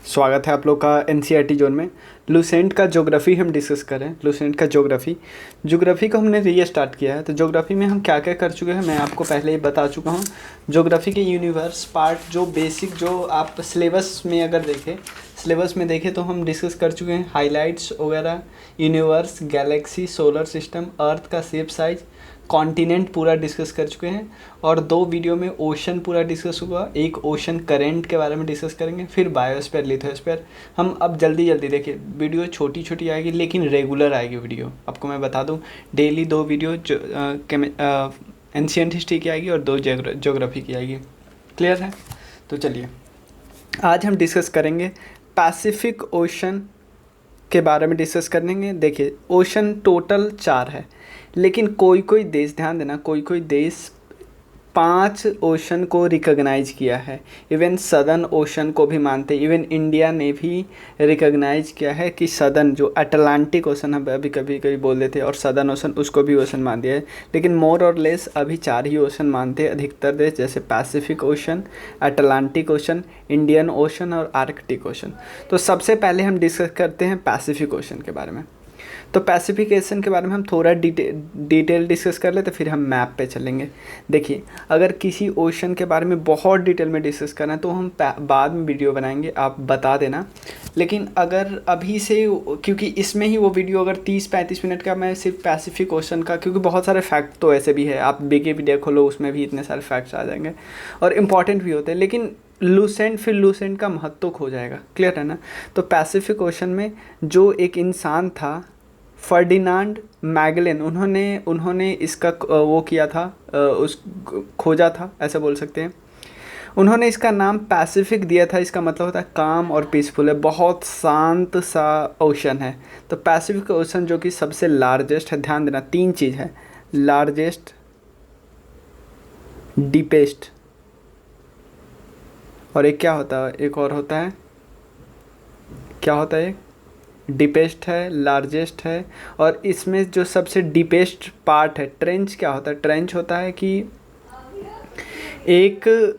स्वागत है आप लोग का एनसीईआरटी जोन में। लूसेंट का ज्योग्राफी हम डिस्कस कर रहे हैं। लूसेंट का ज्योग्राफी को हमने रीस्टार्ट किया है। तो ज्योग्राफी में हम क्या क्या कर चुके हैं मैं आपको पहले ही बता चुका हूँ। ज्योग्राफी के यूनिवर्स पार्ट जो बेसिक जो आप सिलेबस में देखें तो हम डिस्कस कर चुके हैं। हाइलाइट्स वगैरह, यूनिवर्स, गैलेक्सी, सोलर सिस्टम, अर्थ का शेप साइज, कॉन्टिनेंट पूरा डिस्कस कर चुके हैं। और 2 वीडियो में ओशन पूरा डिस्कस हुआ। एक ओशन करेंट के बारे में डिस्कस करेंगे, फिर बायोस्फीयर, लिथोस्फीयर। हम अब जल्दी देखिए, वीडियो छोटी छोटी आएगी लेकिन रेगुलर आएगी वीडियो। आपको मैं बता दूं, डेली 2 वीडियो जो एंशिएंट हिस्ट्री की आएगी और 2 ज्योग्राफी की आएगी। क्लियर है? तो चलिए आज हम डिस्कस करेंगे पैसिफिक ओशन के बारे में डिस्कस करेंगे। देखिए, ओशन टोटल 4 है, लेकिन कोई कोई देश, ध्यान देना, कोई कोई देश 5 ओशन को रिकॉग्नाइज किया है। इवन सदर्न ओशन को भी मानते हैं। इवन इंडिया ने भी रिकॉग्नाइज किया है कि सदर्न जो अटलांटिक ओशन हम अभी कभी कभी बोल देते हैं और सदर्न ओशन, उसको भी ओशन मान दिया है। लेकिन मोर और लेस अभी 4 ही ओशन मानते हैं अधिकतर देश, जैसे Pacific ocean, Atlantic ocean, Indian ocean और आर्कटिक ओशन। तो सबसे पहले हम डिस्कस करते हैं पैसिफिक ओशन के बारे में। तो पैसिफिक ओशन के बारे में हम थोड़ा डिटेल डिस्कस कर लेते, फिर हम मैप पे चलेंगे। देखिए, अगर किसी ओशन के बारे में बहुत डिटेल में डिस्कस करना है तो हम बाद में वीडियो बनाएंगे, आप बता देना। लेकिन अगर अभी से, क्योंकि इसमें ही वो वीडियो अगर 30-35 मिनट का, मैं सिर्फ पैसिफिक ओशन का, क्योंकि बहुत सारे फैक्ट तो ऐसे भी है, आप विकिपीडिया खोलो उसमें भी इतने सारे फैक्ट्स आ जाएंगे और इम्पॉर्टेंट भी होते हैं। लेकिन लूसेंट का महत्व खो जाएगा। क्लियर है ना? तो पैसिफिक ओशन में जो एक इंसान था, फर्डिनांड मैगेलन, उन्होंने इसका वो किया था, उस खोजा था, ऐसा बोल सकते हैं। उन्होंने इसका नाम पैसिफिक दिया था। इसका मतलब होता है काम और पीसफुल है, बहुत शांत सा ओशन है। तो पैसिफिक ओशन जो कि सबसे लार्जेस्ट है, ध्यान देना 3 चीज़ है, लार्जेस्ट, डीपेस्ट और एक क्या होता है, एक और होता है, क्या होता है, डीपेस्ट है, लार्जेस्ट है। और इसमें जो सबसे डीपेस्ट पार्ट है, ट्रेंच, क्या होता है, ट्रेंच होता है कि एक,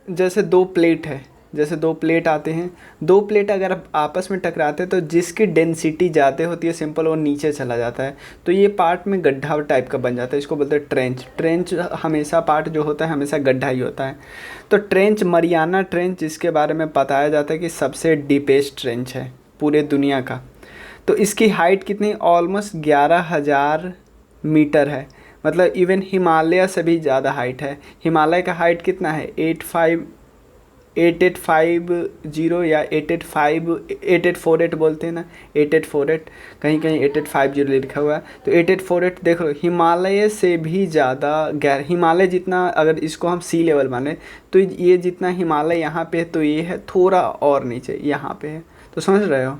जैसे 2 प्लेट है, जैसे 2 प्लेट आते हैं, 2 प्लेट अगर आपस में टकराते हैं तो जिसकी डेंसिटी ज़्यादा होती है, सिंपल, वो नीचे चला जाता है। तो ये पार्ट में गड्ढा टाइप का बन जाता है, इसको बोलते हैं ट्रेंच। ट्रेंच हमेशा पार्ट जो होता है हमेशा गड्ढा ही होता है। तो ट्रेंच, मरियाना ट्रेंच, जिसके बारे में बताया जाता है कि सबसे डीपेस्ट ट्रेंच है पूरे दुनिया का। तो इसकी हाइट कितनी, ऑलमोस्ट 11,000 मीटर है। मतलब इवन हिमालय से भी ज़्यादा हाइट है। हिमालय का हाइट कितना है, 8850 या 8848 बोलते हैं ना, 8848, कहीं कहीं 8850 लिखा हुआ है। तो 8848 देख लो, हिमालय से भी ज़्यादा गहरा। हिमालय जितना, अगर इसको हम सी लेवल माने तो ये जितना हिमालय यहाँ पे है, तो ये है थोड़ा और नीचे यहाँ पे है। तो समझ रहे हो?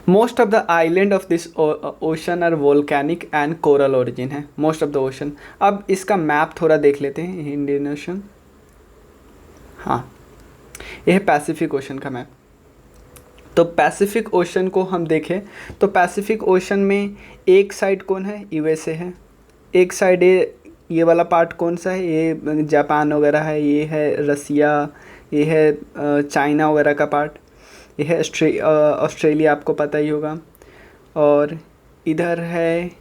Most of the island of this ocean are volcanic and coral origin है, मोस्ट ऑफ द ओशन। अब इसका मैप थोड़ा देख लेते हैं, इंडियन ओशन। हाँ, यह है पैसिफिक ओशन का मैप। तो पैसिफिक ओशन को हम देखें तो पैसिफिक ओशन में एक साइड कौन है, यूएसए है। एक साइड ये वाला पार्ट कौन सा है, ये जापान वगैरह है, ये है रसिया, ये है चाइना वगैरह का पार्ट, ये है ऑस्ट्रेलिया, आपको पता ही होगा। और इधर है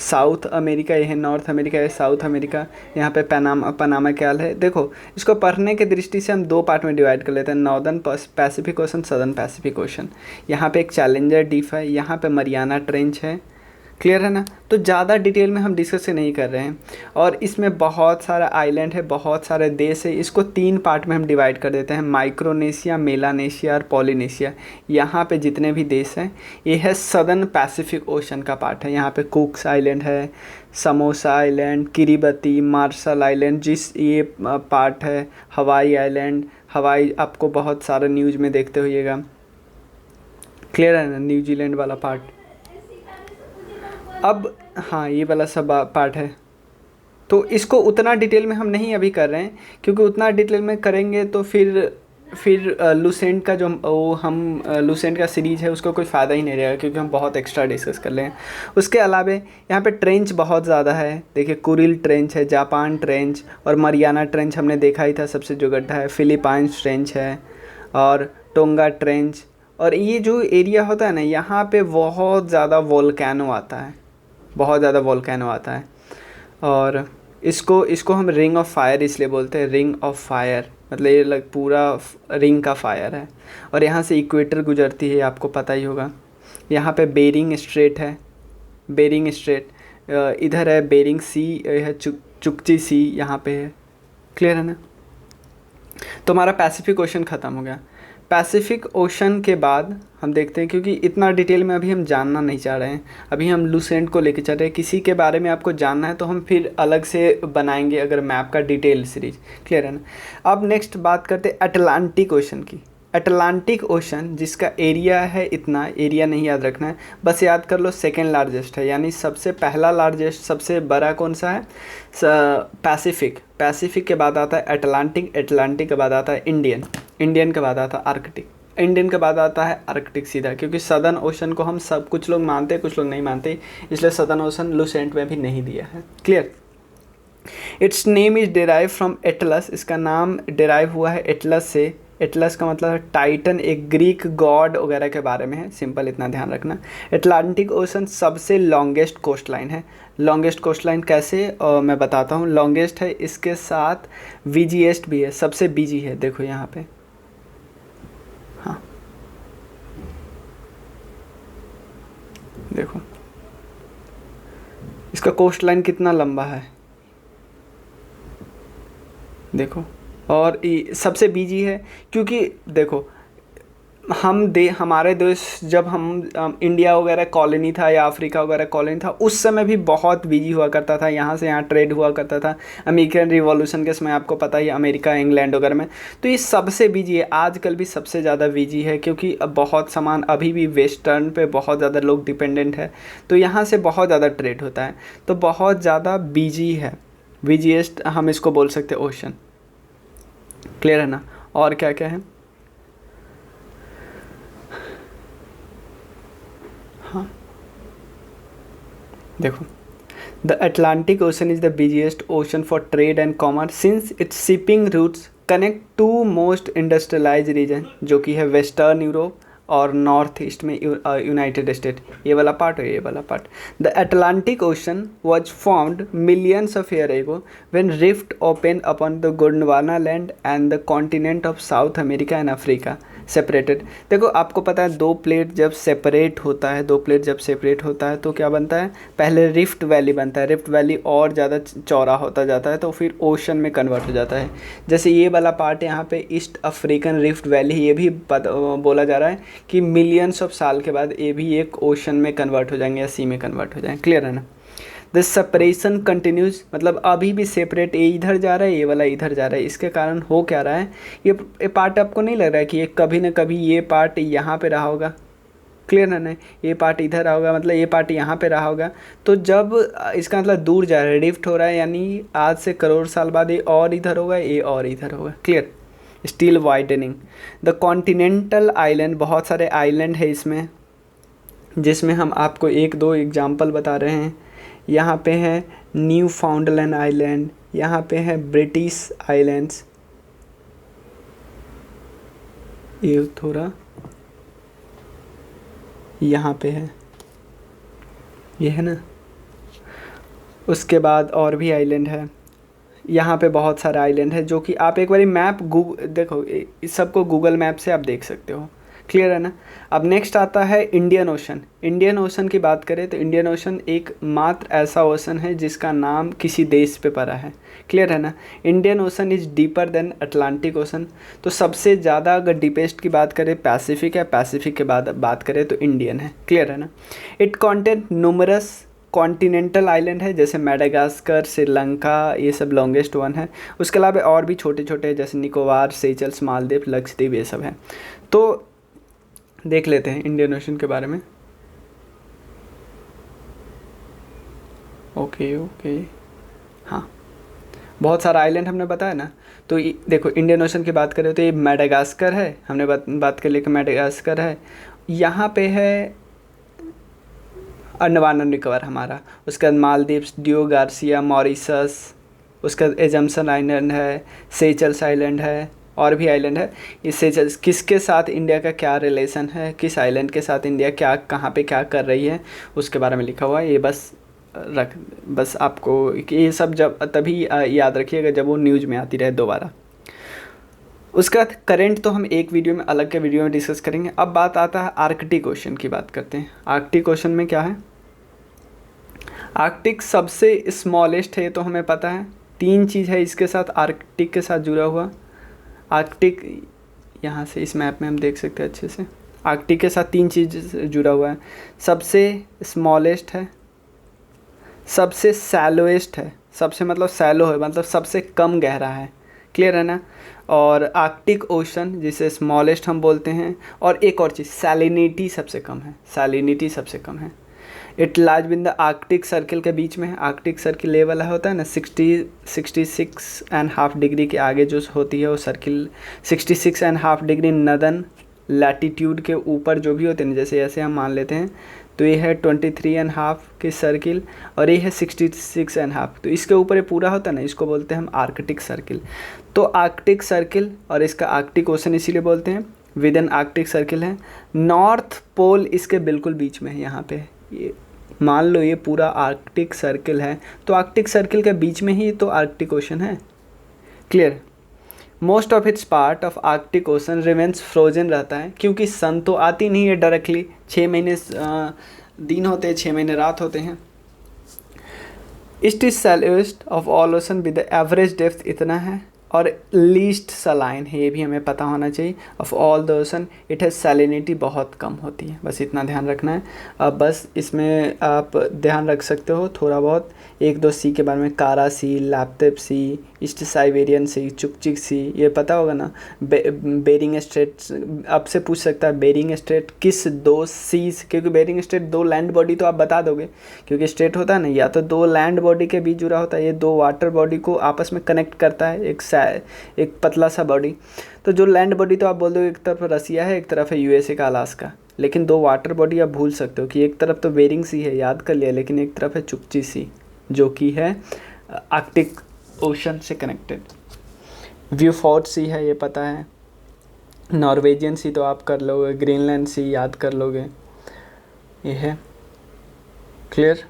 साउथ अमेरिका, ये है नॉर्थ अमेरिका, ये साउथ अमेरिका। यहाँ पे पनामा कैल है। देखो, इसको पढ़ने के दृष्टि से हम 2 पार्ट में डिवाइड कर लेते हैं, northern Pacific ocean, southern Pacific ocean. यहाँ पे एक चैलेंजर डीप है, यहाँ पे मरियाना ट्रेंच है। क्लियर है ना? तो ज़्यादा डिटेल में हम डिस्कस नहीं कर रहे हैं। और इसमें बहुत सारा आइलैंड है, बहुत सारे देश है। इसको 3 पार्ट में हम डिवाइड कर देते हैं, माइक्रोनेशिया, मेलानेशिया और पॉलिनेशिया। यहाँ पे जितने भी देश हैं, ये है सदर्न पैसिफिक ओशन का पार्ट है। यहाँ पे कुक्स आइलैंड है, समोसा आइलैंड, किरिबती, मार्शल आइलैंड, जिस ये पार्ट है, हवाई आइलैंड। हवाई आपको बहुत सारा न्यूज़ में देखते होइएगा। क्लियर है ना? न्यूजीलैंड वाला पार्ट। अब हाँ, ये वाला सब पार्ट है। तो इसको उतना डिटेल में हम नहीं अभी कर रहे हैं, क्योंकि उतना डिटेल में करेंगे तो फिर फिर लूसेंट का जो हम लूसेंट का सीरीज़ है उसको कोई फ़ायदा ही नहीं रहेगा, क्योंकि हम बहुत एक्स्ट्रा डिस्कस कर लें। उसके अलावा यहाँ पे ट्रेंच बहुत ज़्यादा है। देखिए कुरिल ट्रेंच है, जापान ट्रेंच, और मरियाना ट्रेंच हमने देखा ही था सबसे जो गड्ढा है, फिलीपाइंस ट्रेंच है, और टोंगा ट्रेंच। और ये जो एरिया होता है ना, यहाँ पे बहुत ज़्यादा वोल्केनो आता है, बहुत ज़्यादा वोल्केनो आता है। और इसको इसको हम रिंग ऑफ फायर इसलिए बोलते हैं, रिंग ऑफ फायर, मतलब ये पूरा रिंग का फायर है। और यहाँ से इक्वेटर गुजरती है, आपको पता ही होगा। यहाँ पे बेरिंग स्ट्रेट है, बेरिंग स्ट्रेट, इधर है बेरिंग सी है, चुकची सी यहाँ पे है। क्लियर है ना? तो हमारा पैसिफिक ओशन ख़त्म हो गया। पैसिफिक ओशन के बाद हम देखते हैं, क्योंकि इतना डिटेल में अभी हम जानना नहीं चाह रहे हैं, अभी हम लूसेंट को लेके चल रहे हैं। किसी के बारे में आपको जानना है तो हम फिर अलग से बनाएंगे, अगर मैप का डिटेल सीरीज। क्लियर है ना? अब नेक्स्ट बात करते हैं अटलांटिक ओशन की। अटलांटिक ओशन जिसका एरिया है, इतना एरिया नहीं याद रखना है, बस याद कर लो सेकेंड लार्जेस्ट है, यानी सबसे पहला लार्जेस्ट सबसे बड़ा कौन सा है? पैसिफिक। पैसिफिक के बाद आता है अटलांटिक, अटलांटिक के बाद आता है इंडियन, इंडियन के बाद आता है आर्कटिक, इंडियन के बाद आता है आर्कटिक सीधा, क्योंकि सदर्न ओशन को हम सब कुछ लोग मानते हैं, कुछ लोग नहीं मानते, इसलिए सदर्न ओशन लूसेंट में भी नहीं दिया है। Clear? It's name is derive from Atlas, इसका नाम डिराइव हुआ है एटलस से। एटलस का मतलब है टाइटन, एक ग्रीक गॉड वगैरह के बारे में है, सिंपल इतना ध्यान रखना। अटलांटिक ओशन सबसे लॉन्गेस्ट कोस्ट लाइन है। लॉन्गेस्ट कोस्ट लाइन कैसे, मैं बताता हूँ। लॉन्गेस्ट है, इसके साथ बिजीएस्ट भी है, सबसे बिजी है। देखो यहाँ पे, हाँ देखो इसका कोस्ट लाइन कितना लंबा है, देखो। और सबसे बिजी है, क्योंकि देखो हमारे देश जब हम इंडिया वगैरह कॉलोनी था या अफ्रीका वगैरह कॉलोनी था, उस समय भी बहुत बिजी हुआ करता था, यहाँ से यहाँ ट्रेड हुआ करता था। अमेरिकन रिवॉल्यूशन के समय आपको पता ही, अमेरिका इंग्लैंड वगैरह में, तो ये सबसे बिजी है, आजकल भी सबसे ज़्यादा बिजी है, क्योंकि अब बहुत सामान अभी भी वेस्टर्न पे बहुत ज़्यादा लोग डिपेंडेंट है, तो यहाँ से बहुत ज़्यादा ट्रेड होता है, तो बहुत ज़्यादा बिजी है। बिजीएस्ट हम इसको बोल सकते हैं ओशन। क्लियर है ना? और क्या क्या है? हाँ देखो, the Atlantic ocean is the busiest ocean for trade and commerce since its shipping routes connect to most industrialise region, जो कि है वेस्टर्न यूरोप और नॉर्थ ईस्ट में यूनाइटेड स्टेट, ये वाला पार्ट और ये वाला part. The Atlantic ocean was formed millions of year ago when rift open upon the Gondwana land and the continent of South America and Africa separated. देखो आपको पता है, दो प्लेट जब सेपरेट होता है, दो प्लेट जब सेपरेट होता है तो क्या बनता है? पहले रिफ्ट वैली बनता है, रिफ्ट वैली और ज़्यादा चौड़ा होता जाता है, तो फिर ओशन में कन्वर्ट हो जाता है। जैसे ये वाला पार्ट यहाँ पे ईस्ट अफ्रीकन रिफ्ट वैली, ये भी बोला जा रहा है कि मिलियंस ऑफ साल के बाद ये भी एक ओशन में कन्वर्ट हो जाएंगे या सी में कन्वर्ट हो जाएंगे। क्लियर है ना? द सेपरेशन कंटिन्यूज, मतलब अभी भी सेपरेट, ये इधर जा रहा है, ये वाला इधर जा रहा है। इसके कारण हो क्या रहा है, ये पार्ट आपको नहीं लग रहा है कि ये कभी ना कभी ये पार्ट यहाँ पे रहा होगा? क्लियर है ना? ये पार्ट इधर रहा होगा, मतलब ये पार्ट यहाँ पे रहा होगा। तो जब इसका मतलब दूर जा रहा है, रिफ्ट हो रहा है, यानी आज से करोड़ साल बाद ये और इधर होगा, ये और इधर होगा। Clear? Still widening the continental island, बहुत सारे आइलैंड है इसमें, जिसमें हम आपको एक दो एग्जाम्पल बता रहे हैं। यहाँ पे है न्यू फाउंडलैंड आइलैंड, यहाँ पे है ब्रिटिश आइलैंड्स, ये थोड़ा यहाँ पे है, ये है ना। उसके बाद और भी आइलैंड है, यहाँ पे बहुत सारे आइलैंड है, जो कि आप एक बारी मैप देखो, इस सबको गूगल मैप से आप देख सकते हो। क्लियर है ना? अब नेक्स्ट आता है इंडियन ओशन। इंडियन ओशन की बात करें तो इंडियन ओशन एक मात्र ऐसा ओशन है जिसका नाम किसी देश पे पड़ा है। क्लियर है ना? Indian ocean is deeper than Atlantic ocean. तो सबसे ज़्यादा अगर डीपेस्ट की बात करें पैसिफिक है, पैसिफिक के बाद बात करें तो इंडियन है। क्लियर है ना? It contain numerous continental island है, जैसे मेडागास्कर, श्रीलंका, ये सब लॉन्गेस्ट वन है। उसके अलावा और भी छोटे छोटे जैसे निकोबार, सेचल्स, मालदीव, लक्षद्वीप, ये सब है। तो देख लेते हैं इंडियन ओशन के बारे में। ओके हाँ, बहुत सारा आइलैंड हमने बताया ना। तो देखो इंडियन ओशन की बात करें तो ये मेडागास्कर है, हमने बात कर ली कि मेडागास्कर है। यहाँ पे है अंडमान और निकोबार हमारा। उसके बाद मालदीव्स, डियो गार्सिया, मॉरिशस, उसका एजम्सन आइलैंड है, सेचल्स आइलैंड है, और भी आइलैंड है। इस सेचल्स किसके साथ इंडिया का क्या रिलेशन है, किस आइलैंड के साथ इंडिया क्या कहाँ पे क्या कर रही है, उसके बारे में लिखा हुआ है। ये बस आपको ये सब जब तभी याद रखिएगा जब वो न्यूज़ में आती रहे दोबारा। उसका करंट तो हम एक वीडियो में, अलग के वीडियो में डिस्कस करेंगे। अब बात आता है आर्कटिक ओशन की, बात करते हैं। आर्कटिक ओशन में क्या है? आर्कटिक सबसे स्मॉलेस्ट है, तो हमें पता है। तीन चीज़ है इसके साथ, आर्कटिक के साथ जुड़ा हुआ। आर्कटिक यहाँ से इस मैप में हम देख सकते हैं अच्छे से। आर्कटिक के साथ तीन चीज़ जुड़ा हुआ है। सबसे स्मॉलेस्ट है, सबसे सैलोएस्ट है, सबसे मतलब सैलो है मतलब सबसे कम गहरा है, क्लियर है ना। और आर्कटिक ओशन जिसे स्मॉलेस्ट हम बोलते हैं। और एक और चीज़, सैलिनिटी सबसे कम है, सैलिनिटी सबसे कम है। इट लाज बिन द आर्कटिक सर्किल के बीच में है। आर्कटिक सर्किल लेवल है होता है ना 66.5 डिग्री के आगे जो होती है वो सर्किल 66.5 डिग्री नदन लैटीट्यूड के ऊपर जो भी होते हैं, जैसे ऐसे हम मान लेते हैं। तो ये है 23.5 की सर्किल और ये है 66.5। तो इसके ऊपर ये पूरा होता है ना, इसको बोलते हैं हम आर्कटिक सर्किल। तो आर्कटिक सर्किल और इसका आर्कटिक ओशन इसीलिए बोलते हैं। विद इन आर्कटिक सर्किल है। नॉर्थ पोल इसके बिल्कुल बीच में है, यहाँ पे ये मान लो ये पूरा आर्कटिक सर्किल है, तो आर्कटिक सर्किल के बीच में ही तो आर्कटिक ओशन है, clear. Most of its part of Arctic ocean remains frozen रहता है, क्योंकि सन तो आती नहीं है डायरेक्टली। 6 महीने दिन होते हैं, 6 महीने रात होते हैं। It is shallowest of all ocean with average depth इतना है, और लीस्ट सलाइन है, ये भी हमें पता होना चाहिए। Of all the ocean it has salinity बहुत कम होती है, बस इतना ध्यान रखना है। अब बस इसमें आप ध्यान रख सकते हो थोड़ा बहुत 1-2 सी के बारे में। कारा सी, लैप्टेप सी, ईस्ट साइबेरियन सी, चुकचिक सी, ये पता होगा ना। बेरिंग स्ट्रेट आपसे पूछ सकता है, बेरिंग स्ट्रेट किस 2 सीज, क्योंकि बेरिंग स्ट्रेट 2 लैंड बॉडी तो आप बता दोगे, क्योंकि स्ट्रेट होता है ना, या तो 2 लैंड बॉडी के बीच जुड़ा होता है, ये 2 वाटर बॉडी को आपस में कनेक्ट करता है, एक पतला सा बॉडी। तो जो लैंड बॉडी तो आप बोल दो एक तरफ रसिया है, एक तरफ है यूएसए का अलास्का। लेकिन 2 वाटर बॉडी आप भूल सकते हो कि एक तरफ तो बेरिंग सी है, याद कर लिया, लेकिन एक तरफ है चुकची सी, जो कि है आर्कटिक ओशन से कनेक्टेड। व्यूफोर्ड सी है, ये पता है। नॉर्वेजियन सी तो आप कर लोगे, ग्रीनलैंड सी याद कर लोगे, ये है, क्लियर।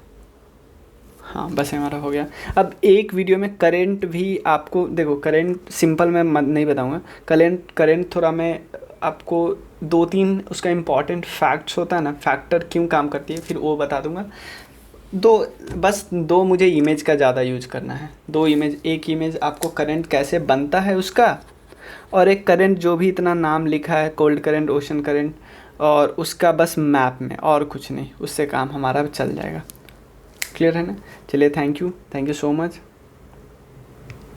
हाँ बस हमारा हो गया। अब एक वीडियो में करंट भी आपको, देखो करंट सिंपल मैं नहीं बताऊंगा, करंट थोड़ा मैं आपको 2-3 उसका इम्पॉर्टेंट फैक्ट्स होता है ना, फैक्टर क्यों काम करती है, फिर वो बता दूंगा। बस 2 मुझे इमेज का ज़्यादा यूज करना है। 2 इमेज, एक इमेज आपको करंट कैसे बनता है उसका, और एक करंट जो भी इतना नाम लिखा है, कोल्ड करंट, ओशन करंट, और उसका बस मैप में, और कुछ नहीं, उससे काम हमारा चल जाएगा, क्लियर है ना। चलिए थैंक यू सो मच।